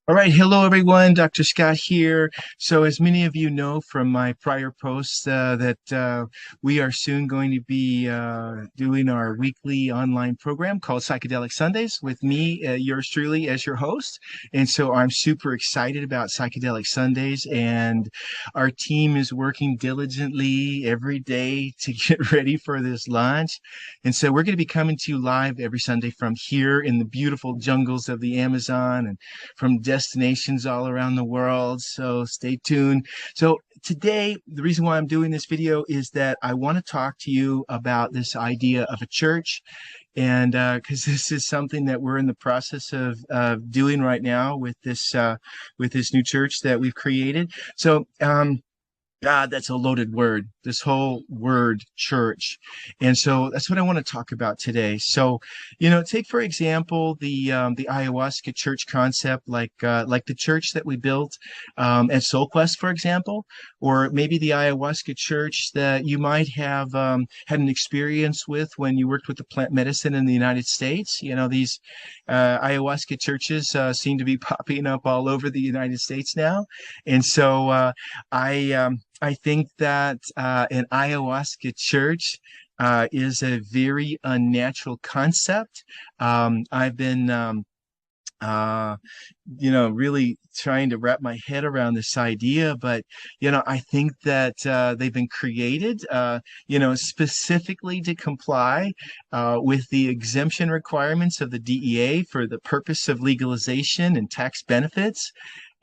All right, hello everyone. Dr. Scott here. So, as many of you know from my prior posts, that we are soon going to be doing our weekly online program called Psychedelic Sundays with me, yours truly, as your host. And so, I'm super excited about Psychedelic Sundays, and our team is working diligently every day to get ready for this launch. And so, we're going to be coming to you live every Sunday from here in the beautiful jungles of the Amazon and from destinations all around the world. So stay tuned. So today, the reason why I'm doing this video is that I want to talk to you about this idea of a church. And because this is something that we're in the process of doing right now with this new church that we've created. So God, that's a loaded word, this whole word church. And so that's what I want to talk about today. So, take for example the ayahuasca church concept, like the church that we built at Soul Quest, for example, or maybe the ayahuasca church that you might have had an experience with when you worked with the plant medicine in the United States. These ayahuasca churches seem to be popping up all over the United States now. And so I think that an ayahuasca church is a very unnatural concept. I've been, uh, really trying to wrap my head around this idea, but, I think that they've been created, specifically to comply with the exemption requirements of the DEA for the purpose of legalization and tax benefits.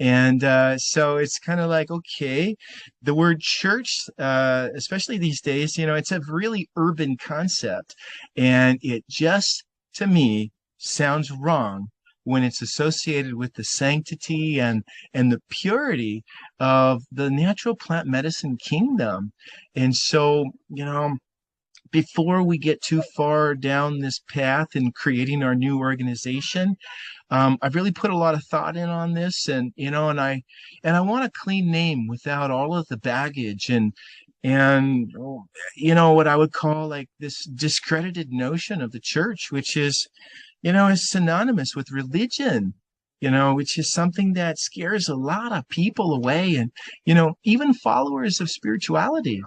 And so it's kind of like, okay, the word church, especially these days, it's a really urban concept. And it just, to me, sounds wrong when it's associated with the sanctity and the purity of the natural plant medicine kingdom. And so, before we get too far down this path in creating our new organization, I've really put a lot of thought in on this, and I want a clean name without all of the baggage and what I would call like this discredited notion of the church, which is synonymous with religion. Which is something that scares a lot of people away, and even followers of spirituality.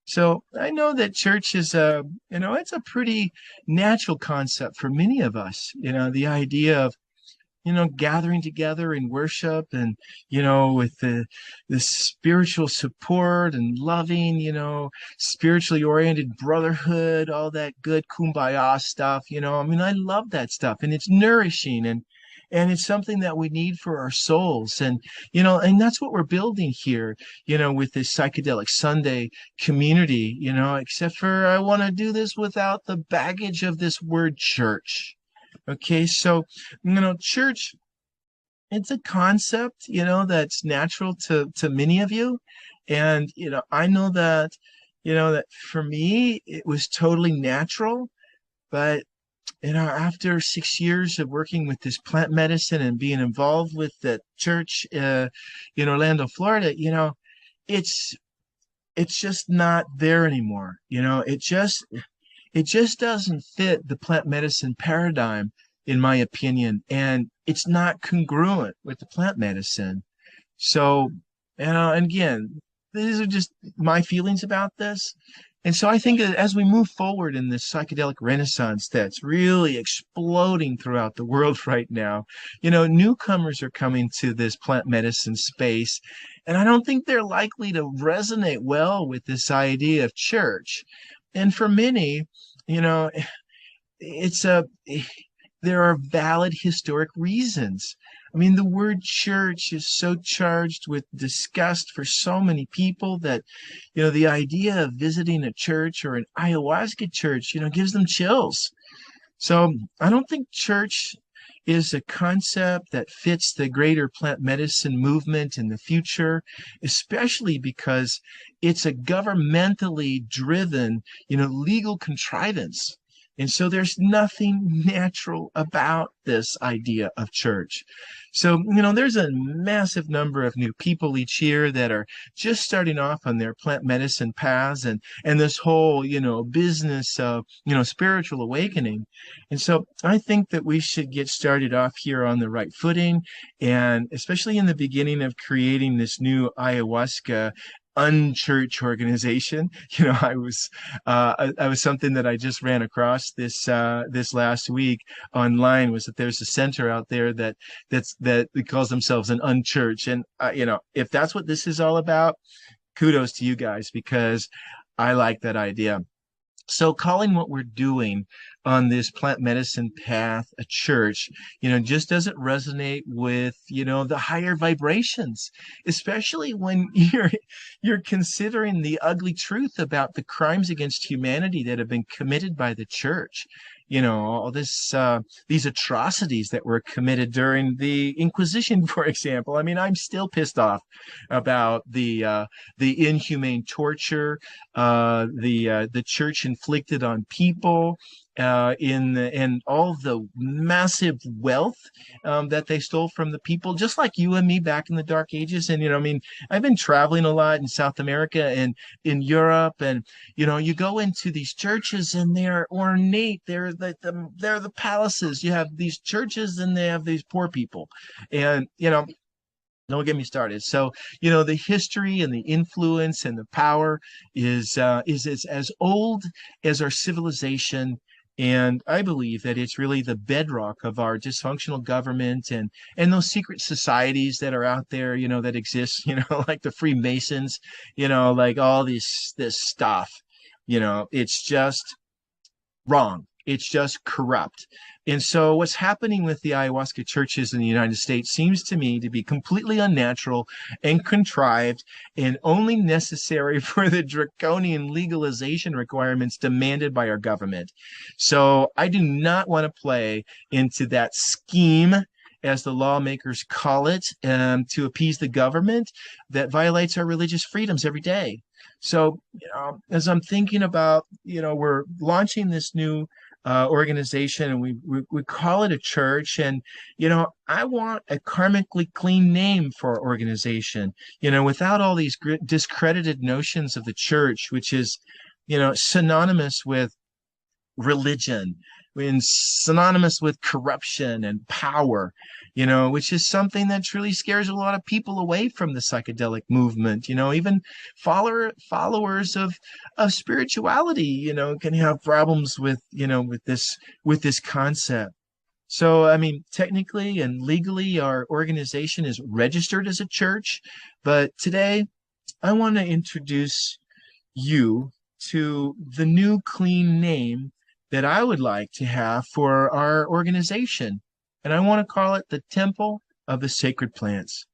So I know that church is it's a pretty natural concept for many of us. The idea of gathering together in worship and, with the spiritual support and loving, spiritually oriented brotherhood, all that good kumbaya stuff. I mean, I love that stuff, and it's nourishing, and it's something that we need for our souls. And that's what we're building here, with this Psychedelic Sunday community, except for I want to do this without the baggage of this word church. Okay, so church, it's a concept, that's natural to many of you. And I know that, that for me it was totally natural, but after 6 years of working with this plant medicine and being involved with the church in Orlando, Florida, it's it's just not there anymore. It just doesn't fit the plant medicine paradigm, in my opinion, and it's not congruent with the plant medicine. So, and again, these are just my feelings about this. And so I think that as we move forward in this psychedelic renaissance that's really exploding throughout the world right now, newcomers are coming to this plant medicine space, and I don't think they're likely to resonate well with this idea of church. And for many, you know, it's a there are valid historic reasons. I mean, the word church is so charged with disgust for so many people that, the idea of visiting a church or an ayahuasca church, gives them chills. So I don't think church is a concept that fits the greater plant medicine movement in the future, especially because it's a governmentally driven, legal contrivance. And so there's nothing natural about this idea of church. So, there's a massive number of new people each year that are just starting off on their plant medicine paths and this whole, business of, spiritual awakening. And so I think that we should get started off here on the right footing, and especially in the beginning of creating this new ayahuasca unchurch organization. I was something that I just ran across this last week online, was that there's a center out there that calls themselves an unchurch. And if that's what this is all about, kudos to you guys, because I like that idea. So calling what we're doing on this plant medicine path a church, just doesn't resonate with, the higher vibrations, especially when you're considering the ugly truth about the crimes against humanity that have been committed by the church. All these atrocities that were committed during the Inquisition, for example. I mean, I'm still pissed off about the inhumane torture the church inflicted on people, and all the massive wealth that they stole from the people, just like you and me back in the Dark Ages. And I mean, I've been traveling a lot in South America and in Europe, and you go into these churches and they're ornate. They're the palaces. You have these churches and they have these poor people, and don't get me started. So, the history and the influence and the power is as old as our civilization. And I believe that it's really the bedrock of our dysfunctional government and those secret societies that are out there, that exist, like the Freemasons, like all this stuff. It's just wrong. It's just corrupt. And so what's happening with the ayahuasca churches in the United States seems to me to be completely unnatural and contrived, and only necessary for the draconian legalization requirements demanded by our government. So I do not want to play into that scheme, as the lawmakers call it, to appease the government that violates our religious freedoms every day. So, as I'm thinking about, we're launching this new organization, and we call it a church. And I want a karmically clean name for our organization, without all these discredited notions of the church, which is synonymous with religion, and synonymous with corruption and power, which is something that really scares a lot of people away from the psychedelic movement. Even followers of spirituality, can have problems with, with this concept. So, I mean, technically and legally, our organization is registered as a church, but today I want to introduce you to the new clean name that I would like to have for our organization. And I want to call it the Temple of the Sacred Plants.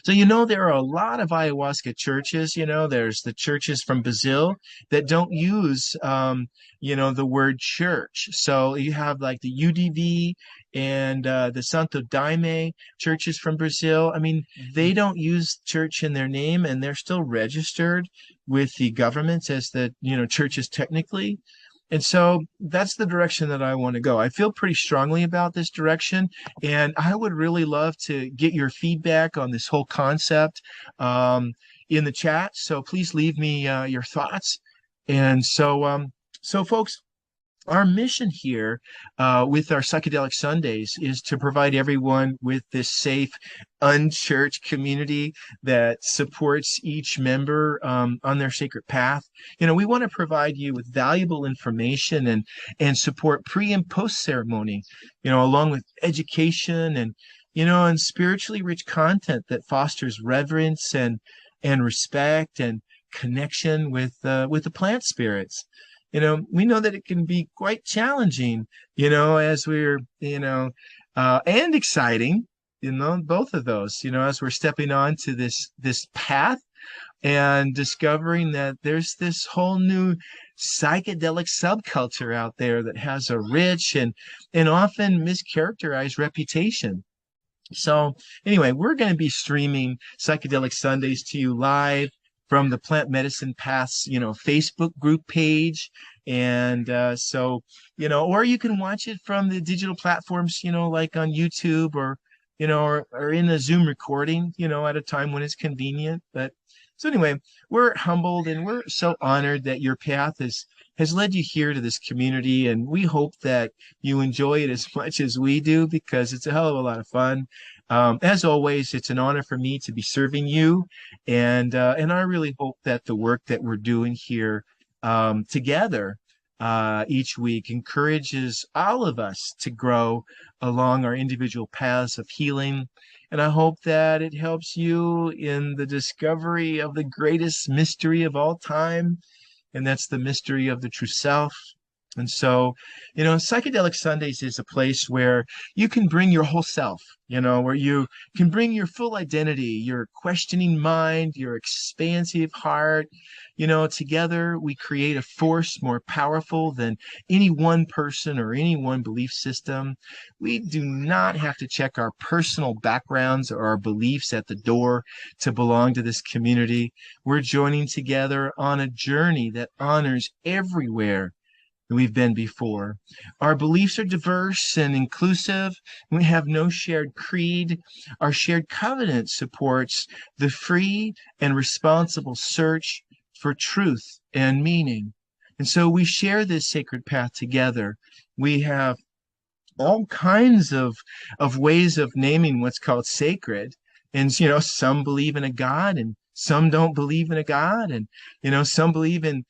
So, there are a lot of ayahuasca churches. There's the churches from Brazil that don't use, the word church. So you have like the UDV and the Santo Daime churches from Brazil. I mean, they don't use church in their name, and they're still registered with the governments as the, churches technically. And so that's the direction that I want to go. I feel pretty strongly about this direction, and I would really love to get your feedback on this whole concept in the chat. So please leave me your thoughts. And so folks, our mission here with our Psychedelic Sundays is to provide everyone with this safe, unchurched community that supports each member on their sacred path. We want to provide you with valuable information and support pre and post ceremony, along with education and spiritually rich content that fosters reverence and respect and connection with the plant spirits. We know that it can be quite challenging, as we're, and exciting, both of those, as we're stepping on to this path and discovering that there's this whole new psychedelic subculture out there that has a rich and often mischaracterized reputation. So anyway, we're going to be streaming Psychedelic Sundays to you live from the Plant Medicine Paths, Facebook group page. And or you can watch it from the digital platforms, like on YouTube or in a Zoom recording, at a time when it's convenient. But so anyway, we're humbled and we're so honored that your path has led you here to this community. And we hope that you enjoy it as much as we do because it's a hell of a lot of fun. As always, it's an honor for me to be serving you. And I really hope that the work that we're doing here together each week encourages all of us to grow along our individual paths of healing. And I hope that it helps you in the discovery of the greatest mystery of all time, and that's the mystery of the true self. And so, Psychedelic Sundays is a place where you can bring your whole self, where you can bring your full identity, your questioning mind, your expansive heart. Together we create a force more powerful than any one person or any one belief system. We do not have to check our personal backgrounds or our beliefs at the door to belong to this community. We're joining together on a journey that honors everywhere we've been before. Our beliefs are diverse and inclusive. We have no shared creed. Our shared covenant supports the free and responsible search for truth and meaning. And so we share this sacred path together. We have all kinds of ways of naming what's called sacred. And, some believe in a God and some don't believe in a God. And, some believe in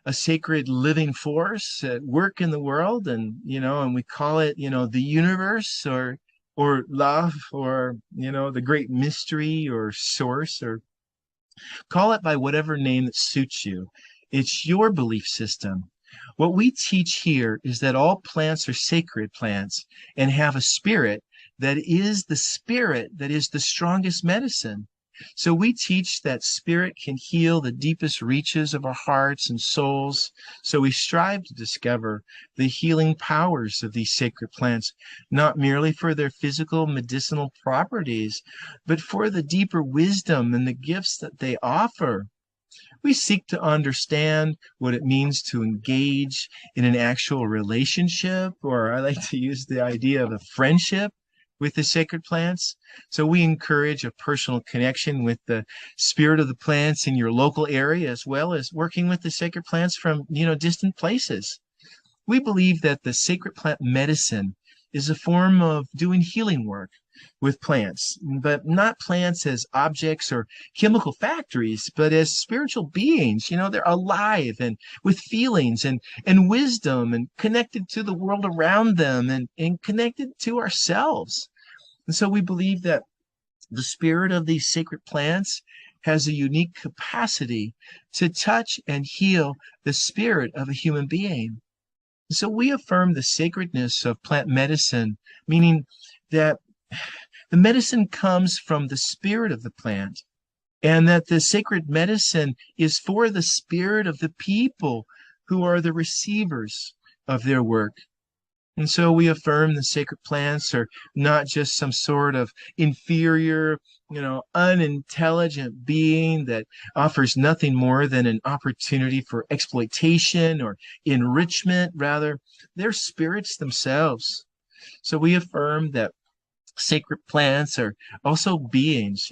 a sacred living force at work in the world. And we call it, the universe or love or, the great mystery or source, or call it by whatever name that suits you. It's your belief system. What we teach here is that all plants are sacred plants and have a spirit that is the strongest medicine. So we teach that spirit can heal the deepest reaches of our hearts and souls. So we strive to discover the healing powers of these sacred plants, not merely for their physical medicinal properties, but for the deeper wisdom and the gifts that they offer. We seek to understand what it means to engage in an actual relationship, or I like to use the idea of a friendship with the sacred plants. So we encourage a personal connection with the spirit of the plants in your local area, as well as working with the sacred plants from, distant places. We believe that the sacred plant medicine is a form of doing healing work with plants, but not plants as objects or chemical factories, but as spiritual beings. They're alive and with feelings and wisdom and connected to the world around them and connected to ourselves. And so we believe that the spirit of these sacred plants has a unique capacity to touch and heal the spirit of a human being. So we affirm the sacredness of plant medicine, meaning that the medicine comes from the spirit of the plant, and that the sacred medicine is for the spirit of the people who are the receivers of their work. And so we affirm the sacred plants are not just some sort of inferior, unintelligent being that offers nothing more than an opportunity for exploitation or enrichment. Rather, they're spirits themselves. So we affirm that sacred plants are also beings,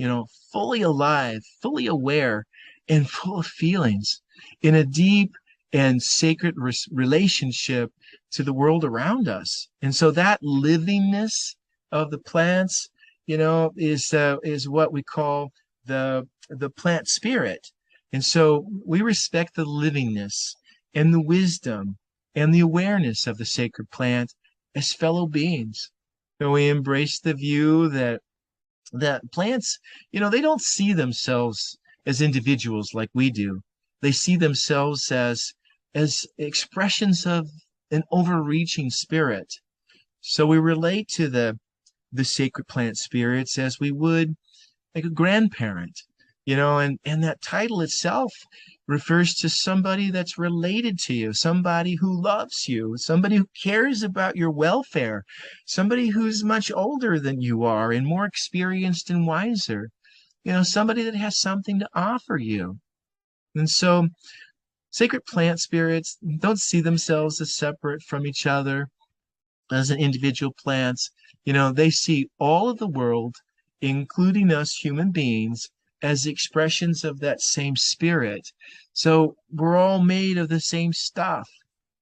fully alive, fully aware, and full of feelings in a deep and sacred relationship to the world around us. And so that livingness of the plants, is what we call the plant spirit. And so we respect the livingness and the wisdom and the awareness of the sacred plant as fellow beings. So we embrace the view that plants, they don't see themselves as individuals like we do. They see themselves as expressions of an overreaching spirit. So we relate to the sacred plant spirits as we would like a grandparent, and that title itself refers to somebody that's related to you, somebody who loves you, somebody who cares about your welfare, somebody who's much older than you are and more experienced and wiser, somebody that has something to offer you. And so sacred plant spirits don't see themselves as separate from each other as an individual plants. They see all of the world, including us human beings, as expressions of that same spirit. So we're all made of the same stuff,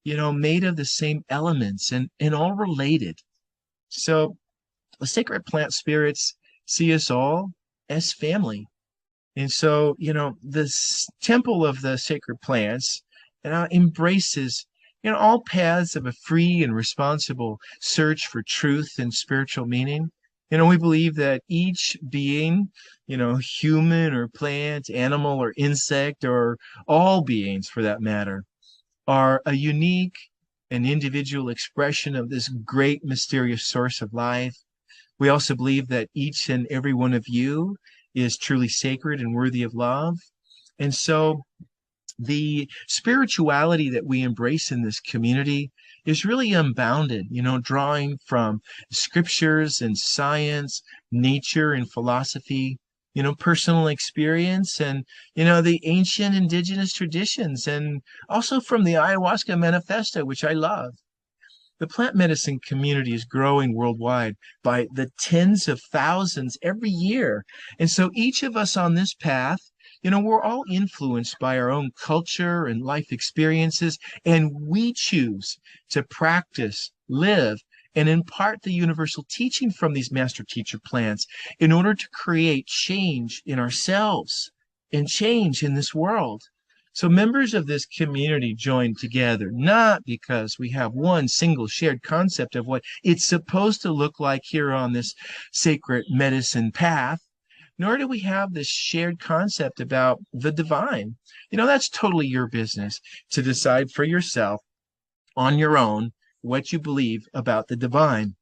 made of the same elements and all related. So the sacred plant spirits see us all as family. And so, this temple of the sacred plants embraces, all paths of a free and responsible search for truth and spiritual meaning. We believe that each being, human or plant, animal or insect, or all beings for that matter, are a unique and individual expression of this great mysterious source of life. We also believe that each and every one of you is truly sacred and worthy of love. And so the spirituality that we embrace in this community is really unbounded, drawing from scriptures and science, nature and philosophy, personal experience and, the ancient indigenous traditions, and also from the ayahuasca manifesto, which I love. The plant medicine community is growing worldwide by the tens of thousands every year. And so each of us on this path, we're all influenced by our own culture and life experiences, and we choose to practice, live, and impart the universal teaching from these master teacher plants in order to create change in ourselves and change in this world. So members of this community join together, not because we have one single shared concept of what it's supposed to look like here on this sacred medicine path, nor do we have this shared concept about the divine. That's totally your business to decide for yourself on your own what you believe about the divine.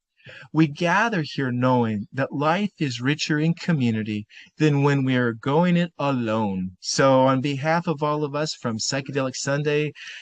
We gather here knowing that life is richer in community than when we are going it alone. So on behalf of all of us from Psychedelic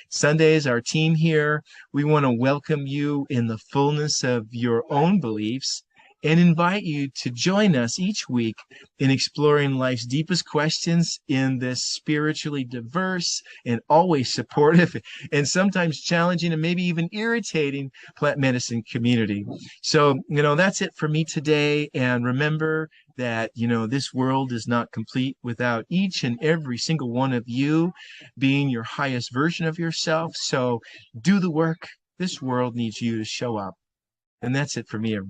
Sundays, our team here, we want to welcome you in the fullness of your own beliefs and invite you to join us each week in exploring life's deepest questions in this spiritually diverse and always supportive and sometimes challenging and maybe even irritating plant medicine community. So, that's it for me today. And remember that, this world is not complete without each and every single one of you being your highest version of yourself. So do the work. This world needs you to show up. And that's it for me, everybody.